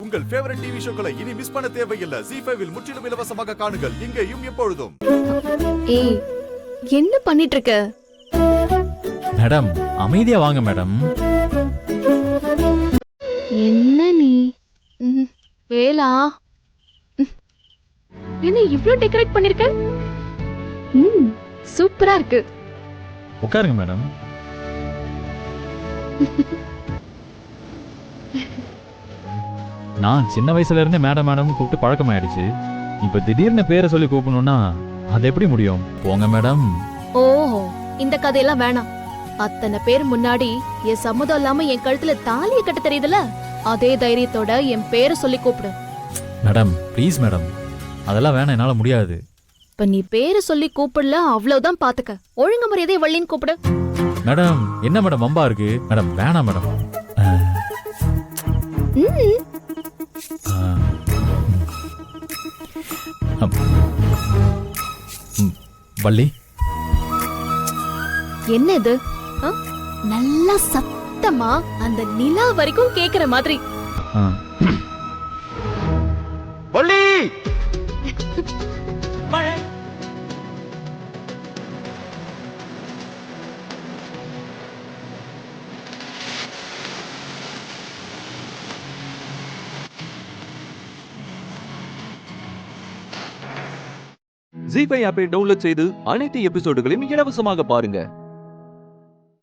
உங்கள் favourite TV ஷோக்களை இனி miss பண்ண தேவையில்லை. ZEE5 இல் முற்றிலும் இலவசமாக காணுங்கள். இங்கேயும் எப்பொழுதும். ஏய், என்ன பண்ணிட்டு இருக்க? மேடம் அமைதியா வாங்க மேடம். என்ன நீ வேலா என்ன இவ்ளோ டெக்கரேட் பண்ணிருக்க? சூப்பரா இருக்கு. உட்காருங்க மேடம். நான் சின்ன வயசுல இருந்தே மேடம் மேடம் கூப்பிட்டு பழக்கமாயிடுச்சு. இப்ப திடீர்னு பேரை சொல்லி கூப்பிடணும்னா அது எப்படி முடியும்? போங்க மேடம். ஓஹோ, இந்த கதையெல்லாம் வேணாம். அத்தனை பேர் முன்னாடி என் சம்மதம் இல்லாம என் கழுத்துல தாலியை கட்ட தெரியுதுல, அதே தைரியத்தோட என் பேரை சொல்லி கூப்பிடு. மேடம் ப்ளீஸ் மேடம், அதெல்லாம் வேணாம், என்னால முடியாது. இப்ப நீ பேரை சொல்லி கூப்பிடல அவ்வளவுதான், பாத்துக்க. ஒழுங்கு மரியாதை வள்ளின்னு கூப்பிடு. மேடம் என்ன மேடம் வம்பா இருக்கு? மேடம் வேணாம் மேடம். வள்ளி. என்ன இது? நல்லா சத்தமா அந்த நிலா வரைக்கும் கேக்குற மாதிரி. வள்ளி. ZEE5 ஆப்பை டவுன்லோட் செய்து அனைத்து எபிசோடுகளையும் இலவசமாக பாருங்க.